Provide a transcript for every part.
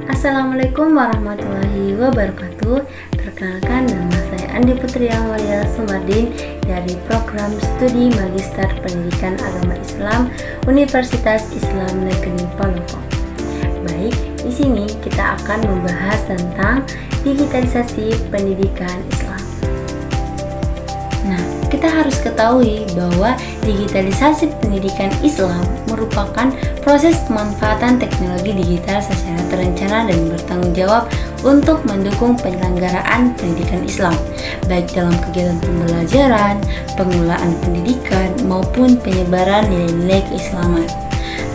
Assalamualaikum warahmatullahi wabarakatuh. Perkenalkan, nama saya Andi Putri Amalia Sumardin dari Program Studi Magister Pendidikan Agama Islam Universitas Islam Negeri Ponorogo. Baik, di sini kita akan membahas tentang digitalisasi pendidikan Islam. Nah, kita harus ketahui bahwa digitalisasi pendidikan Islam merupakan proses pemanfaatan teknologi digital secara terencana dan bertanggung jawab untuk mendukung penyelenggaraan pendidikan Islam, baik dalam kegiatan pembelajaran, pengelolaan pendidikan, maupun penyebaran nilai-nilai keislaman.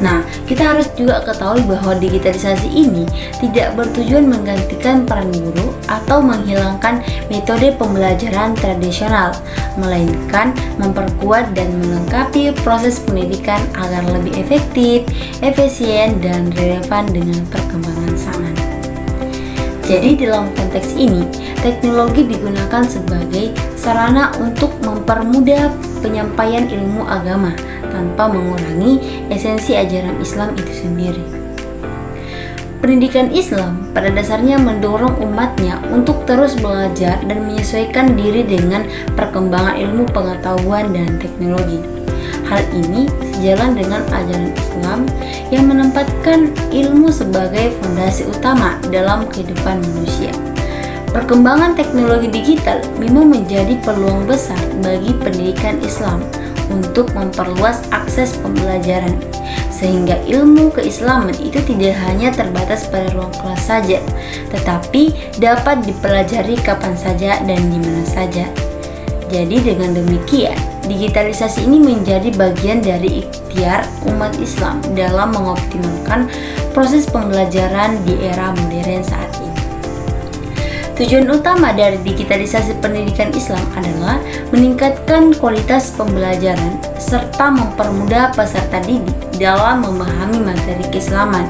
Nah, kita harus juga ketahui bahwa digitalisasi ini tidak bertujuan menggantikan peran guru atau menghilangkan metode pembelajaran tradisional, melainkan memperkuat dan melengkapi proses pendidikan agar lebih efektif, efisien, dan relevan dengan perkembangan zaman. Jadi dalam konteks ini, teknologi digunakan sebagai sarana untuk mempermudah penyampaian ilmu agama tanpa mengurangi esensi ajaran Islam itu sendiri. Pendidikan Islam pada dasarnya mendorong umatnya untuk terus belajar dan menyesuaikan diri dengan perkembangan ilmu pengetahuan dan teknologi. Hal ini sejalan dengan ajaran Islam yang menempatkan ilmu sebagai fondasi utama dalam kehidupan manusia. Perkembangan teknologi digital memang menjadi peluang besar bagi pendidikan Islam untuk memperluas akses pembelajaran, sehingga ilmu keislaman itu tidak hanya terbatas pada ruang kelas saja, tetapi dapat dipelajari kapan saja dan di mana saja. Jadi dengan demikian, digitalisasi ini menjadi bagian dari ikhtiar umat Islam dalam mengoptimalkan proses pembelajaran di era modern saat ini. Tujuan utama dari digitalisasi pendidikan Islam adalah meningkatkan kualitas pembelajaran serta mempermudah peserta didik dalam memahami materi keislaman,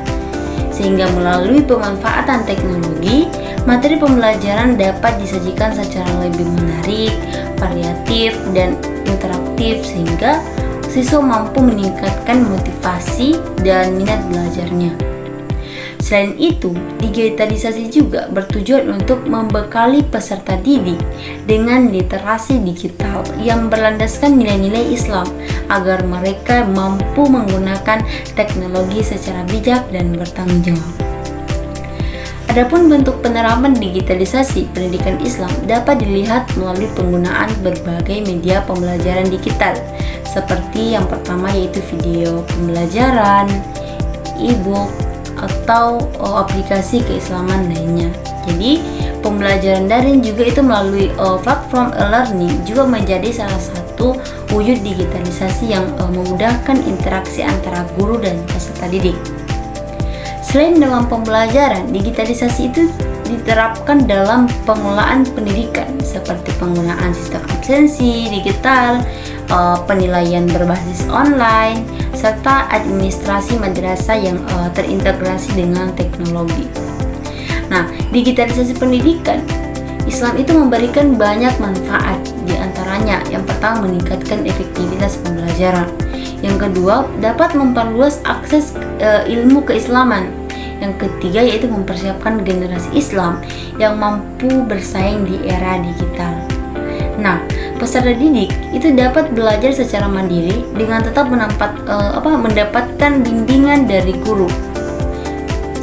sehingga melalui pemanfaatan teknologi, materi pembelajaran dapat disajikan secara lebih menarik, variatif, dan interaktif sehingga siswa mampu meningkatkan motivasi dan minat belajarnya. Selain itu, digitalisasi juga bertujuan untuk membekali peserta didik dengan literasi digital yang berlandaskan nilai-nilai Islam agar mereka mampu menggunakan teknologi secara bijak dan bertanggung jawab. Adapun bentuk penerapan digitalisasi pendidikan Islam dapat dilihat melalui penggunaan berbagai media pembelajaran digital, seperti yang pertama yaitu video pembelajaran, e-book, atau aplikasi keislaman lainnya. Jadi pembelajaran daring juga itu melalui platform e-learning juga menjadi salah satu wujud digitalisasi yang memudahkan interaksi antara guru dan peserta didik. Selain dalam pembelajaran, digitalisasi itu diterapkan dalam pengelolaan pendidikan seperti penggunaan sistem absensi digital, penilaian berbasis online, serta administrasi madrasah yang terintegrasi dengan teknologi. Nah, digitalisasi pendidikan Islam itu memberikan banyak manfaat, di antaranya yang pertama meningkatkan efektivitas pembelajaran, yang kedua dapat memperluas akses ilmu keislaman, yang ketiga yaitu mempersiapkan generasi Islam yang mampu bersaing di era digital. Nah, peserta didik itu dapat belajar secara mandiri dengan tetap mendapatkan bimbingan dari guru.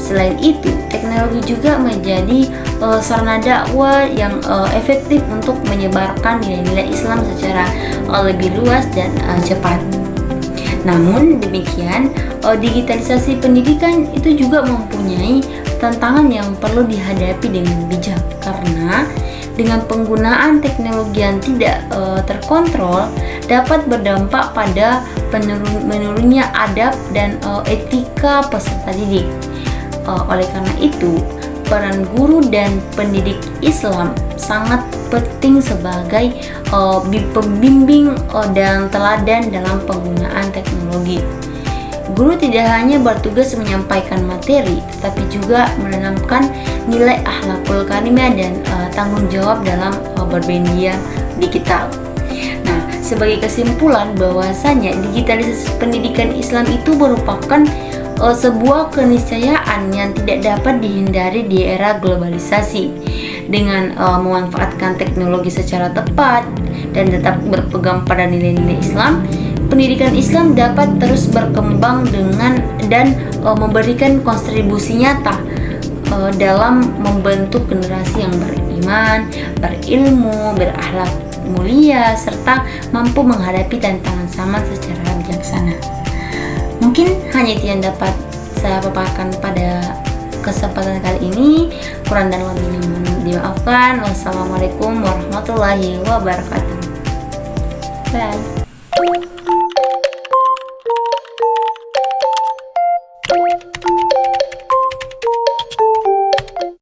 Selain itu, teknologi juga menjadi sarana dakwah yang efektif untuk menyebarkan nilai-nilai Islam secara lebih luas dan cepat. Namun demikian, digitalisasi pendidikan itu juga mempunyai tantangan yang perlu dihadapi dengan bijak, karena dengan penggunaan teknologi yang tidak terkontrol dapat berdampak pada menurunnya adab dan etika peserta didik. Oleh karena itu, peran guru dan pendidik Islam sangat penting sebagai pembimbing dan teladan dalam penggunaan teknologi. Guru tidak hanya bertugas menyampaikan materi, tetapi juga menanamkan nilai akhlakul karimah dan tanggung jawab dalam bermedia digital. Nah, sebagai kesimpulan bahwasanya digitalisasi pendidikan Islam itu merupakan sebuah keniscayaan yang tidak dapat dihindari di era globalisasi. Dengan memanfaatkan teknologi secara tepat dan tetap berpegang pada nilai-nilai Islam, pendidikan Islam dapat terus berkembang dan memberikan kontribusi nyata dalam membentuk generasi yang beriman, berilmu, berakhlak mulia, serta mampu menghadapi tantangan zaman secara bijaksana. Mungkin hanya itu yang dapat saya paparkan pada kesempatan kali ini. Kurang dan lebihnya mohon dimaafkan. Wassalamualaikum warahmatullahi wabarakatuh. Bye.